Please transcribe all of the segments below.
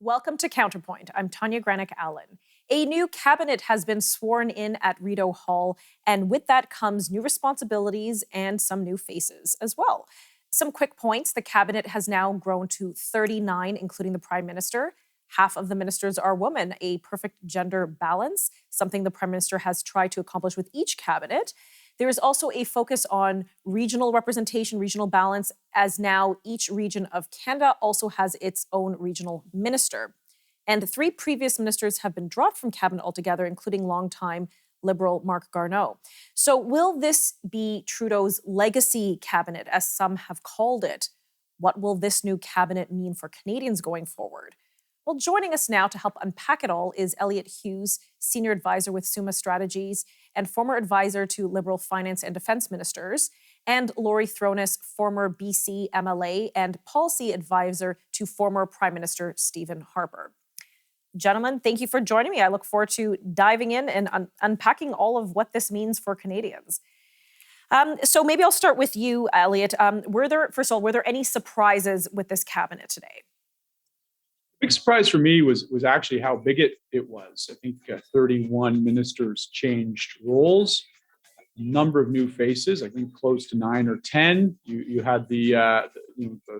Welcome to Counterpoint. I'm Tanya Granick-Allen. A new cabinet has been sworn in at Rideau Hall, and with that comes new responsibilities and some new faces as well. Some quick points. The cabinet has now grown to 39, including the Prime Minister. Half of the ministers are women, a perfect gender balance, something the Prime Minister has tried to accomplish with each cabinet. There is also a focus on regional representation, regional balance, as now each region of Canada also has its own regional minister. And 3 previous ministers have been dropped from cabinet altogether, including longtime Liberal Marc Garneau. So will this be Trudeau's legacy cabinet, as some have called it? What will this new cabinet mean for Canadians going forward? Well, joining us now to help unpack it all is Elliot Hughes, Senior Advisor with Summa Strategies and former advisor to Liberal Finance and Defence Ministers, and Laurie Throness, former BC MLA and Policy Advisor to former Prime Minister Stephen Harper. Gentlemen, thank you for joining me. I look forward to diving in and unpacking all of what this means for Canadians. So maybe I'll start with you, Elliot. Were there any surprises with this cabinet today? Big surprise for me was actually how big it was. I think 31 ministers changed roles, a number of new faces. I think close to 9 or 10. You had a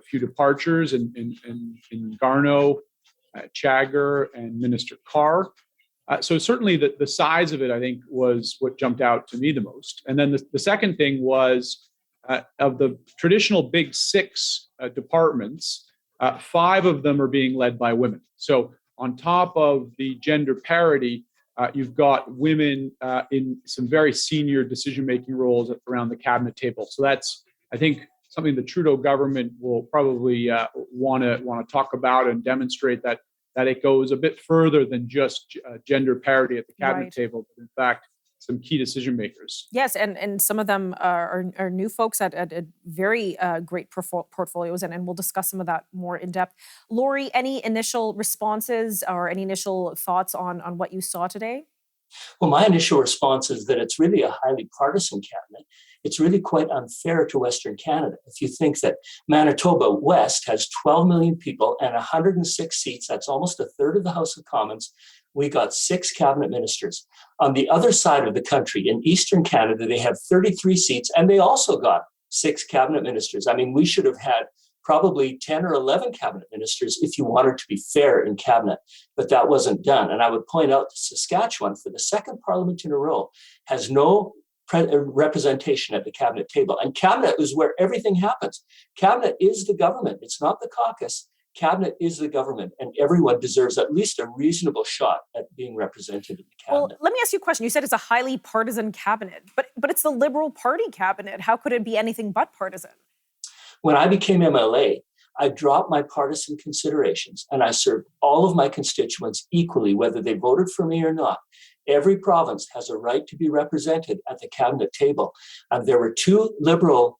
few departures in Garneau, Chagger, and Minister Carr. So certainly the size of it, I think, was what jumped out to me the most. And then the second thing was of the traditional big 6 departments, 5 of them are being led by women. So on top of the gender parity, you've got women in some very senior decision-making roles around the cabinet table. So that's, I think, something the Trudeau government will probably want to talk about and demonstrate that it goes a bit further than just gender parity at the cabinet table, but in fact, some key decision makers. Yes, and some of them are new folks at very great portfolios, and we'll discuss some of that more in depth. Laurie, any initial responses or any initial thoughts on what you saw today? Well, my initial response is that it's really a highly partisan cabinet. It's really quite unfair to Western Canada. If you think that Manitoba West has 12 million people and 106 seats, that's almost a third of the House of Commons. We got 6 cabinet ministers. On the other side of the country, in Eastern Canada, they have 33 seats, and they also got 6 cabinet ministers. I mean, we should have had probably 10 or 11 cabinet ministers if you wanted to be fair in cabinet, but that wasn't done. And I would point out that Saskatchewan, for the second parliament in a row, has no representation at the cabinet table. And cabinet is where everything happens. Cabinet is the government. It's not the caucus. Cabinet is the government, and everyone deserves at least a reasonable shot at being represented in the cabinet. Well, let me ask you a question. You said it's a highly partisan cabinet, but it's the Liberal Party cabinet. How could it be anything but partisan? When I became MLA, I dropped my partisan considerations and I served all of my constituents equally, whether they voted for me or not. Every province has a right to be represented at the cabinet table. And there were 2 Liberal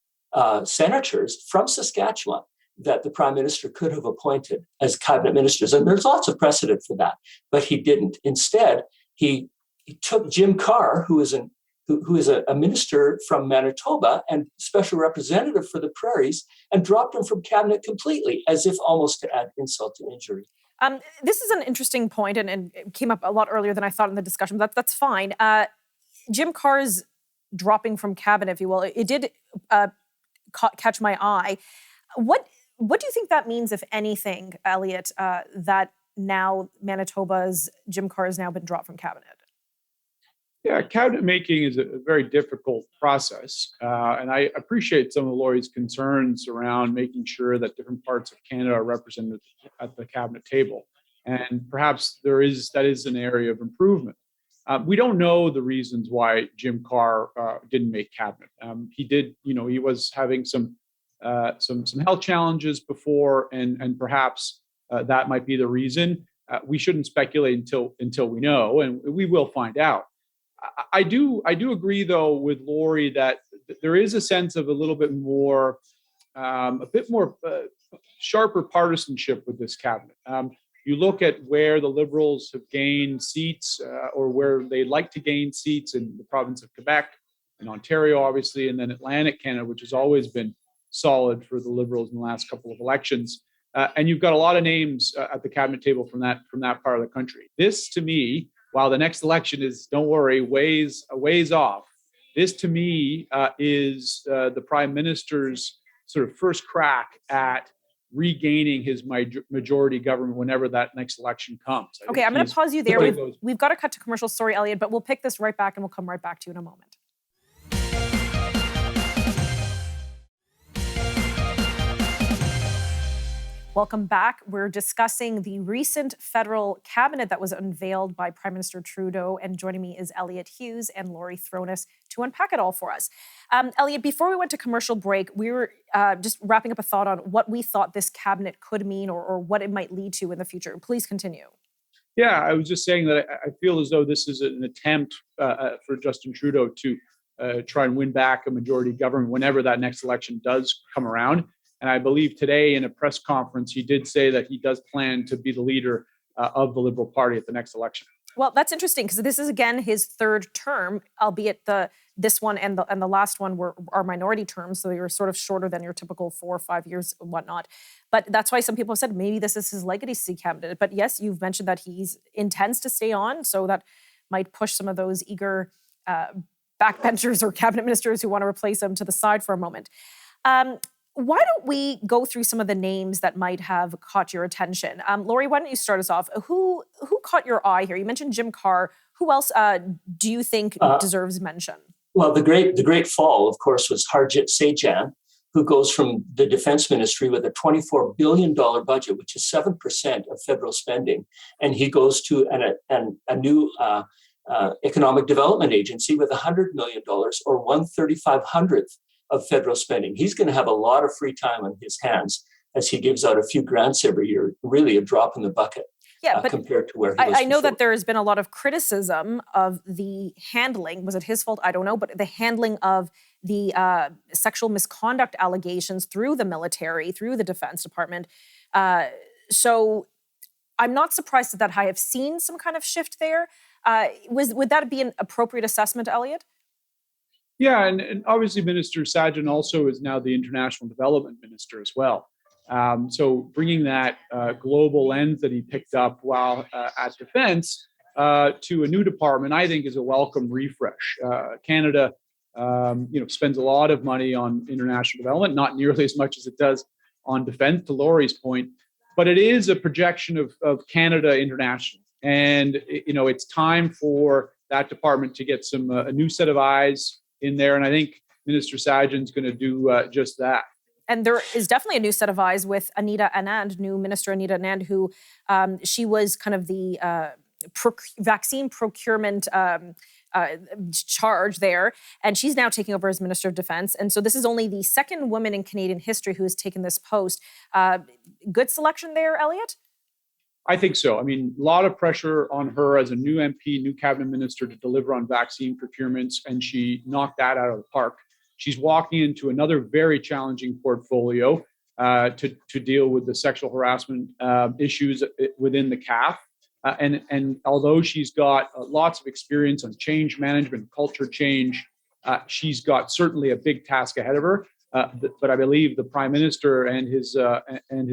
senators from Saskatchewan that the Prime Minister could have appointed as cabinet ministers. And there's lots of precedent for that, but he didn't. Instead, he took Jim Carr, who is a minister from Manitoba and special representative for the prairies, and dropped him from cabinet completely, as if almost to add insult to injury. This is an interesting point, and it came up a lot earlier than I thought in the discussion, but that's fine. Jim Carr's dropping from cabinet, if you will, it did catch my eye. What do you think that means, if anything, Elliot, that now Manitoba's Jim Carr has now been dropped from cabinet? Yeah, cabinet making is a very difficult process. And I appreciate some of Laurie's concerns around making sure that different parts of Canada are represented at the cabinet table. And perhaps that is an area of improvement. We don't know the reasons why Jim Carr didn't make cabinet. He was having some health challenges before, and perhaps that might be the reason. We shouldn't speculate until we know, and we will find out. I do agree, though, with Laurie that there is a sense of a little bit more, sharper partisanship with this cabinet. You look at where the Liberals have gained seats, or where they like to gain seats in the province of Quebec and Ontario, obviously, and then Atlantic Canada, which has always been solid for the Liberals in the last couple of elections. And you've got a lot of names at the cabinet table from that part of the country. This, to me, while the next election is, don't worry, ways off, this to me is the Prime Minister's sort of first crack at regaining his majority government whenever that next election comes. Okay, I'm going to pause you there. We've got to cut to commercial. Sorry, Elliot, but we'll pick this right back and we'll come right back to you in a moment. Welcome back. We're discussing the recent federal cabinet that was unveiled by Prime Minister Trudeau, and joining me is Elliot Hughes and Laurie Throness to unpack it all for us. Elliot, before we went to commercial break, we were just wrapping up a thought on what we thought this cabinet could mean or what it might lead to in the future. Please continue. Yeah, I was just saying that I feel as though this is an attempt for Justin Trudeau to try and win back a majority government whenever that next election does come around. And I believe today in a press conference, he did say that he does plan to be the leader of the Liberal Party at the next election. Well, that's interesting because this is, again, his third term, albeit this one and the last one are minority terms. So you're sort of shorter than your typical 4 or 5 years and whatnot. But that's why some people have said maybe this is his legacy candidate. But yes, you've mentioned that he intends to stay on. So that might push some of those eager backbenchers or cabinet ministers who want to replace him to the side for a moment. Why don't we go through some of the names that might have caught your attention? Laurie, why don't you start us off? Who caught your eye here? You mentioned Jim Carr. Who else do you think deserves mention? Well, the great fall, of course, was Harjit Sajjan, who goes from the defense ministry with a $24 billion budget, which is 7% of federal spending. And he goes to a new economic development agency with $100 million or 1/3500th of federal spending. He's going to have a lot of free time on his hands as he gives out a few grants every year, really a drop in the bucket. Yeah, but compared to where he was I know before. that there has been a lot of criticism of the handling. Was it his fault? I don't know. But the handling of the sexual misconduct allegations through the military, through the Defense Department. So I'm not surprised that I have seen some kind of shift there. Would that be an appropriate assessment, Elliot? Yeah, and obviously Minister Sajjan also is now the International Development Minister as well. So bringing that global lens that he picked up while at Defense to a new department, I think is a welcome refresh. Canada, spends a lot of money on international development, not nearly as much as it does on defense, to Laurie's point, but it is a projection of Canada internationally. And, it's time for that department to get a new set of eyes in there. And I think Minister Sajjan's going to do just that. And there is definitely a new set of eyes with Anita Anand, new Minister Anita Anand, who she was kind of the vaccine procurement charge there. And she's now taking over as Minister of Defense. And so this is only the second woman in Canadian history who has taken this post. Good selection there, Elliot? I think so. I mean, a lot of pressure on her as a new MP, new cabinet minister to deliver on vaccine procurements, and she knocked that out of the park. She's walking into another very challenging portfolio to deal with the sexual harassment issues within the CAF. And although she's got lots of experience on change management, culture change, she's got certainly a big task ahead of her. But I believe the Prime Minister and his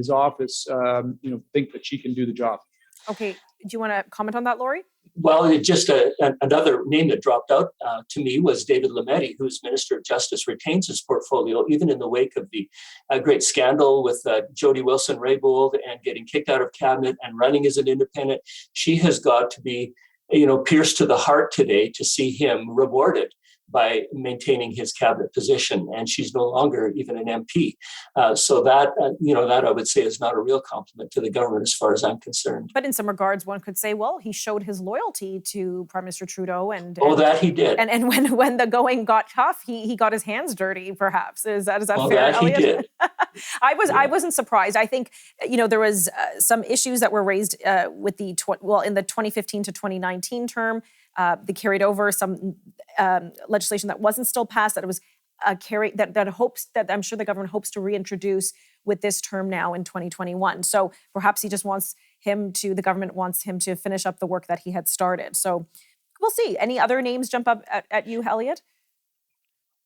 office, think that she can do the job. Okay, do you want to comment on that, Laurie? Well, just another name that dropped out to me was David Lametti, who's Minister of Justice, retains his portfolio even in the wake of the great scandal with Jody Wilson-Raybould and getting kicked out of cabinet and running as an independent. She has got to be, pierced to the heart today to see him rewarded by maintaining his cabinet position, and she's no longer even an MP. So that I would say is not a real compliment to the government as far as I'm concerned. But in some regards, one could say, well, he showed his loyalty to Prime Minister Trudeau, and that he did. And when the going got tough, he got his hands dirty. Perhaps is that fair? That Elliot? he did. I wasn't surprised. I think there was some issues that were raised with in the 2015 to 2019 term. They carried over some legislation that wasn't still passed, that it was that I'm sure the government hopes to reintroduce with this term now in 2021. So perhaps the government wants him to finish up the work that he had started. So we'll see. Any other names jump up at you, Elliot?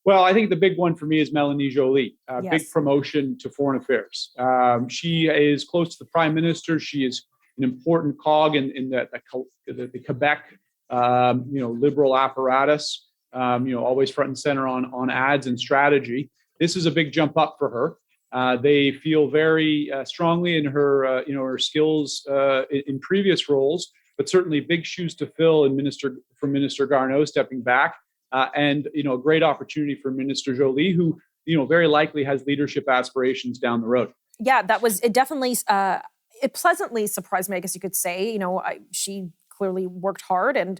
Well, I think the big one for me is Melanie Joly, Yes. big promotion to foreign affairs. She is close to the prime minister. She is an important cog in the Quebec, liberal apparatus. Always front and center on ads and strategy. This is a big jump up for her. They feel very strongly in her, her skills in previous roles, but certainly big shoes to fill in Minister Garneau stepping back. And a great opportunity for Minister Joly, who very likely has leadership aspirations down the road. Yeah, that was it. Definitely, it pleasantly surprised me, I guess you could say. She clearly worked hard and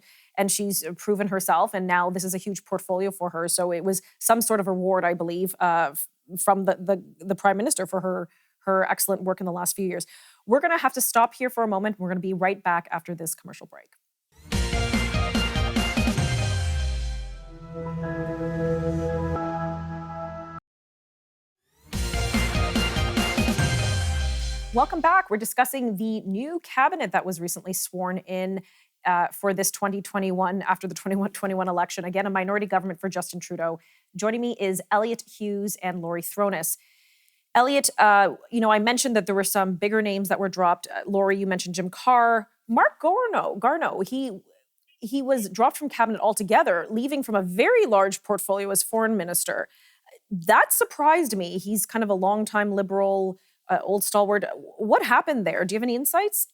she's proven herself, and now this is a huge portfolio for her. So it was some sort of reward, I believe, from the Prime Minister for her excellent work in the last few years. We're going to have to stop here for a moment. We're going to be right back after this commercial break. Welcome back. We're discussing the new cabinet that was recently sworn in for this 2021, after the 2021 election. Again, a minority government for Justin Trudeau. Joining me is Elliot Hughes and Laurie Throness. Elliot, I mentioned that there were some bigger names that were dropped. Laurie, you mentioned Jim Carr. Mark Garneau, he was dropped from cabinet altogether, leaving from a very large portfolio as foreign minister. That surprised me. He's kind of a longtime Liberal, old stalwart. What happened there? Do you have any insights?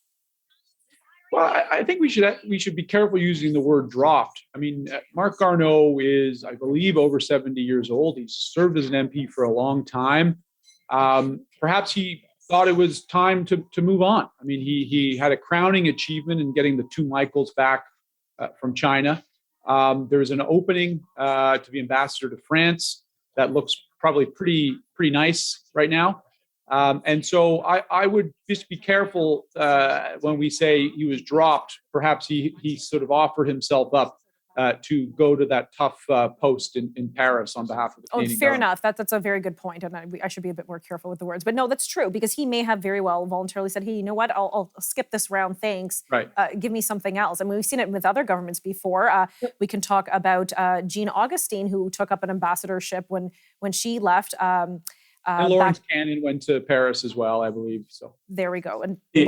Well, I think we should be careful using the word dropped. I mean, Mark Garneau is, I believe, over 70 years old. He's served as an MP for a long time. Perhaps he thought it was time to move on. I mean, he had a crowning achievement in getting the two Michaels back from China. There's an opening to be ambassador to France that looks probably pretty nice right now. And so I would just be careful when we say he was dropped. Perhaps he sort of offered himself up to go to that tough post in Paris on behalf of the Canadian fair government. enough. That's a very good point, and I should be a bit more careful with the words. But no, that's true, because he may have very well voluntarily said, hey, you know what, I'll skip this round, thanks. Right. Give me something else. I mean, we've seen it with other governments before. We can talk about Jean Augustine, who took up an ambassadorship when she left. And Lawrence Cannon went to Paris as well, I believe. So there we go. And the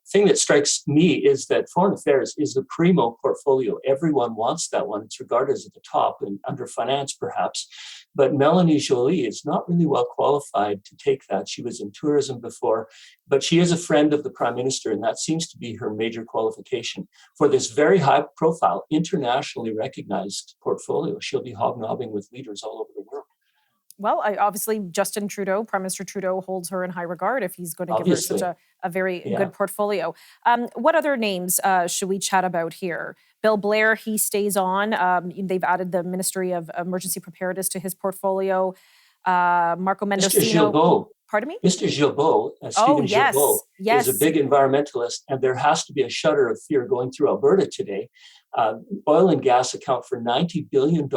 thing that strikes me is that foreign affairs is the primo portfolio. Everyone wants that one. It's regarded as at the top and under finance, perhaps. But Melanie Joly is not really well qualified to take that. She was in tourism before, but she is a friend of the Prime Minister, and that seems to be her major qualification for this very high-profile, internationally recognized portfolio. She'll be hobnobbing with leaders all over the world. Well, obviously, Justin Trudeau, Prime Minister Trudeau, holds her in high regard if he's going to give her such a very good portfolio. What other names should we chat about here? Bill Blair, he stays on. They've added the Ministry of Emergency Preparedness to his portfolio. Marco Mendocino. Mr. Gilbeau. Pardon me? Mr. Gilbeau, Stephen Gilbeau, is a big environmentalist, and there has to be a shudder of fear going through Alberta today. Oil and gas account for $90 billion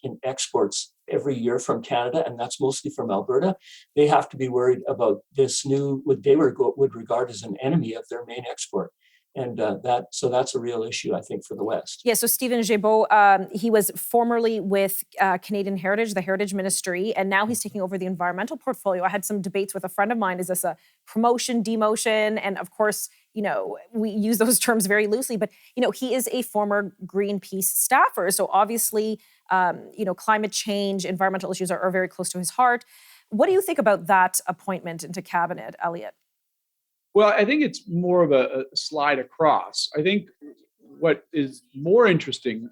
in exports every year from Canada, and that's mostly from Alberta. They have to be worried about this new, what they would regard as an enemy of their main export. And that's a real issue, I think, for the West. Yeah, so Stephen Gilbeau, he was formerly with Canadian Heritage, the Heritage Ministry, and now he's taking over the environmental portfolio. I had some debates with a friend of mine. Is this a promotion, demotion? And of course, we use those terms very loosely, but, he is a former Greenpeace staffer. So obviously, climate change, environmental issues are very close to his heart. What do you think about that appointment into cabinet, Elliot? Well, I think it's more of a slide across. I think what is more interesting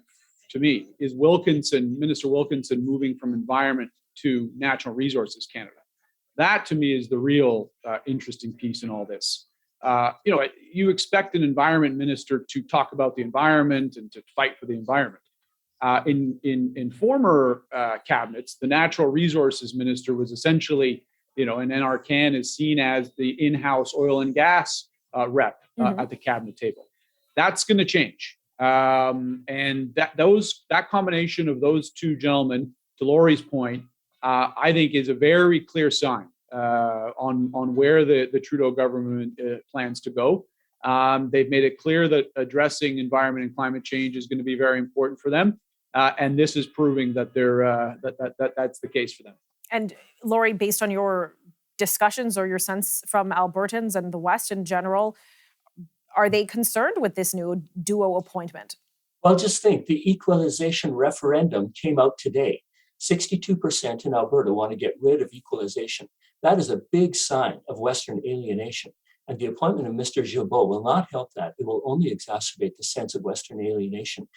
to me is Minister Wilkinson moving from environment to natural resources Canada. That to me is the real interesting piece in all this. You expect an environment minister to talk about the environment and to fight for the environment. In former cabinets, the natural resources minister was essentially, and NRCan is seen as the in-house oil and gas rep at the cabinet table. That's going to change, and that combination of those two gentlemen, to Laurie's point, I think is a very clear sign on where the Trudeau government plans to go. They've made it clear that addressing environment and climate change is going to be very important for them. And this is proving that that's the case for them. And Laurie, based on your discussions or your sense from Albertans and the West in general, are they concerned with this new duo appointment? Well, just think, the equalization referendum came out today. 62% in Alberta want to get rid of equalization. That is a big sign of Western alienation. And the appointment of Mr. Gilbeau will not help that. It will only exacerbate the sense of Western alienation.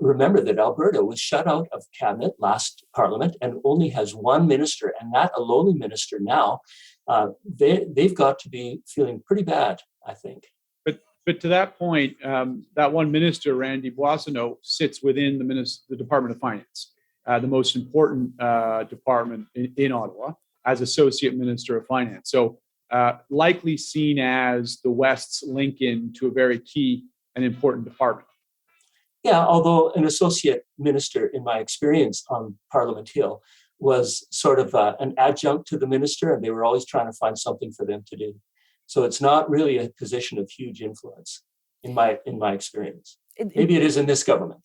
Remember that Alberta was shut out of cabinet last parliament and only has one minister, and that a lowly minister now. They've got to be feeling pretty bad, I think. But to that point, that one minister, Randy Boissonneau, sits within the Department of Finance, the most important department in Ottawa, as Associate Minister of Finance. So likely seen as the West's link in to a very key and important department. Yeah, although an associate minister, in my experience on Parliament Hill, was sort of an adjunct to the minister, and they were always trying to find something for them to do. So it's not really a position of huge influence in my experience. Maybe it is in this government.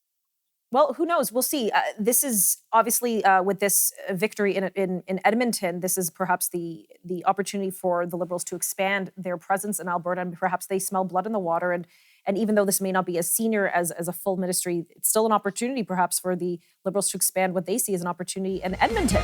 Well, who knows? We'll see. This is obviously with this victory in Edmonton, this is perhaps the opportunity for the Liberals to expand their presence in Alberta, and perhaps they smell blood in the water. And even though this may not be as senior as a full ministry, it's still an opportunity perhaps for the Liberals to expand what they see as an opportunity in Edmonton.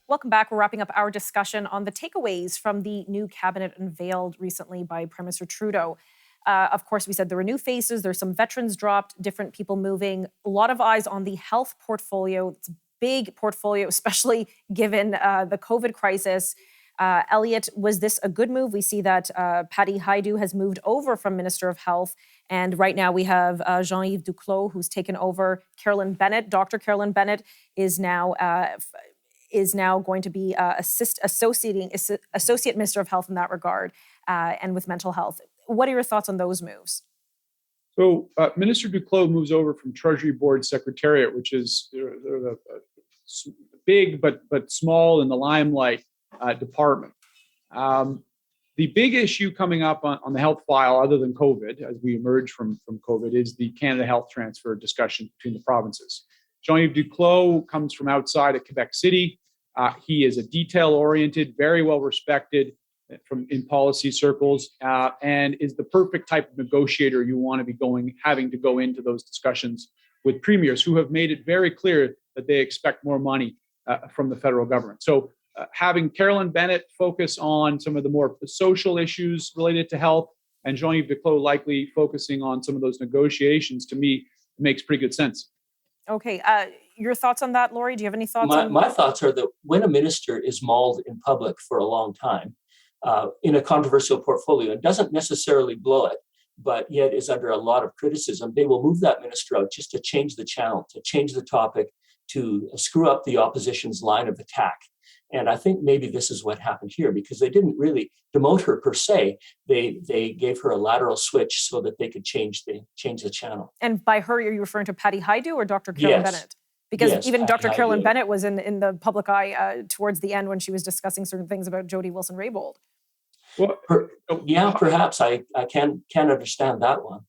Welcome back. We're wrapping up our discussion on the takeaways from the new cabinet unveiled recently by Prime Minister Trudeau. Of course, we said there were new faces. There's some veterans dropped, different people moving. A lot of eyes on the health portfolio. It's a big portfolio, especially given the COVID crisis. Elliot, was this a good move? We see that Patty Hajdu has moved over from Minister of Health. And right now we have Jean-Yves Duclos, who's taken over. Carolyn Bennett, Dr. Carolyn Bennett, is now going to be associate minister of health in that regard, and with mental health. What are your thoughts on those moves? So Minister Duclos moves over from Treasury Board Secretariat, which is the big but small in the limelight department. The big issue coming up on the health file, other than COVID, as we emerge from COVID, is the Canada Health Transfer discussion between the provinces. Jean-Yves Duclos comes from outside of Quebec City. He is a detail-oriented, very well-respected in policy circles, and is the perfect type of negotiator you want to be having to go into those discussions with premiers who have made it very clear that they expect more money from the federal government. So having Carolyn Bennett focus on some of the more social issues related to health, and Jean-Yves Duclos likely focusing on some of those negotiations, to me, makes pretty good sense. Okay. Your thoughts on that, Laurie? Do you have any thoughts? My thoughts are that when a minister is mauled in public for a long time in a controversial portfolio and doesn't necessarily blow it, but yet is under a lot of criticism, they will move that minister out just to change the channel, to change the topic, to screw up the opposition's line of attack. And I think maybe this is what happened here, because they didn't really demote her per se. They gave her a lateral switch so that they could change the channel. And by her, are you referring to Patty Hajdu or Dr. Carolyn Bennett? Because even Patty Dr. Carolyn Hajdu. Bennett was in the public eye towards the end when she was discussing certain things about Jody Wilson-Raybould. Well, perhaps I can understand that one.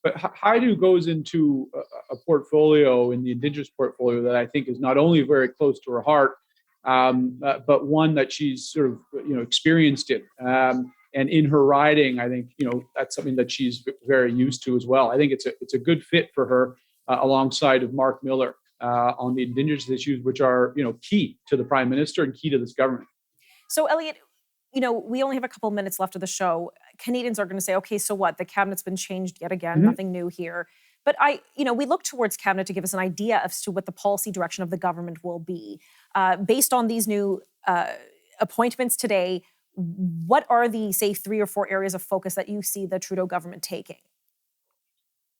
But Hajdu goes into a portfolio, in the Indigenous portfolio, that I think is not only very close to her heart, but one that she's sort of experienced in. And in her riding, I think that's something that she's very used to as well. I think it's a good fit for her alongside of Mark Miller on the Indigenous issues, which are key to the Prime Minister and key to this government. So, Elliot, we only have a couple minutes left of the show. Canadians are going to say, okay, so what? The cabinet's been changed yet again. Mm-hmm. Nothing new here. But we look towards cabinet to give us an idea as to what the policy direction of the government will be. Based on these new appointments today, what are the, say, 3 or 4 areas of focus that you see the Trudeau government taking?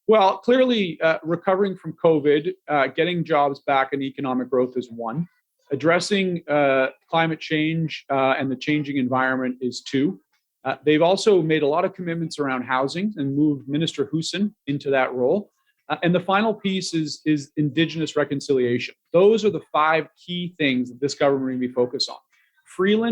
Well, clearly, recovering from COVID, getting jobs back and economic growth is one. Addressing climate change and the changing environment is 2. They've also made a lot of commitments around housing and moved Minister Huson into that role. And the final piece is Indigenous reconciliation. Those are the 5 key things that this government will be focused on.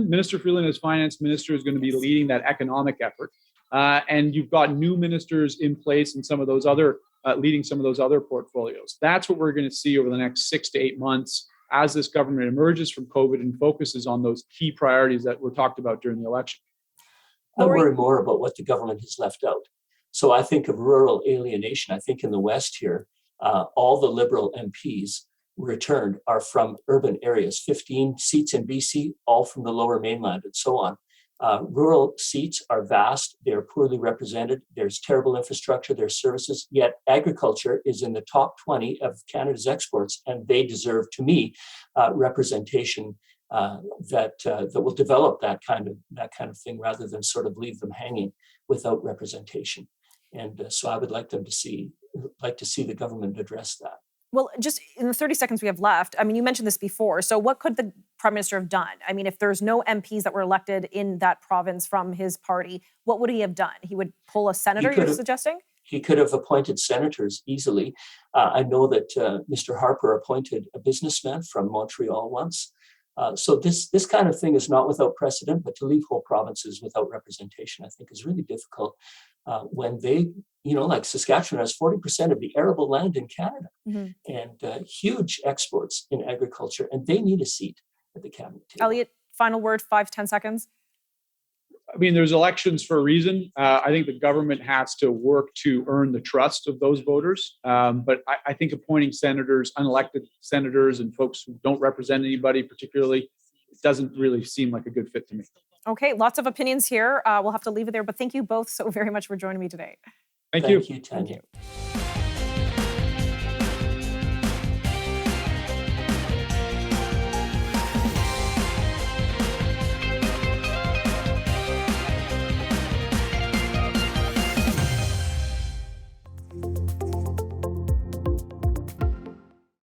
Minister Freeland, as finance minister, is going to be leading that economic effort. and you've got new ministers in place in some of those other, leading some of those other portfolios. That's what we're going to see over the next 6 to 8 months as this government emerges from COVID and focuses on those key priorities that were talked about during the election. I worry more about what the government has left out. So I think of rural alienation. I think in the West here, all the Liberal MPs returned are from urban areas, 15 seats in BC, all from the Lower Mainland and so on. Rural seats are vast, they're poorly represented, there's terrible infrastructure, there's services, yet agriculture is in the top 20 of Canada's exports, and they deserve, to me, representation that will develop that kind of thing rather than sort of leave them hanging without representation. And so I would like to see the government address that. Well, just in the 30 seconds we have left, I mean, you mentioned this before. So what could the Prime Minister have done? I mean, if there's no MPs that were elected in that province from his party, what would he have done? He would pull a senator, you're suggesting? He could have appointed senators easily. I know that Mr. Harper appointed a businessman from Montreal once. So this kind of thing is not without precedent, but to leave whole provinces without representation, I think, is really difficult when they, like Saskatchewan has 40% of the arable land in Canada and huge exports in agriculture, and they need a seat at the cabinet table. Elliot, final word, 5 to 10 seconds. I mean, there's elections for a reason. I think the government has to work to earn the trust of those voters. But I think appointing senators, unelected senators, and folks who don't represent anybody particularly, it doesn't really seem like a good fit to me. Okay, lots of opinions here. We'll have to leave it there. But thank you both so very much for joining me today. Thank you. Thank you, Tanya. Thank you.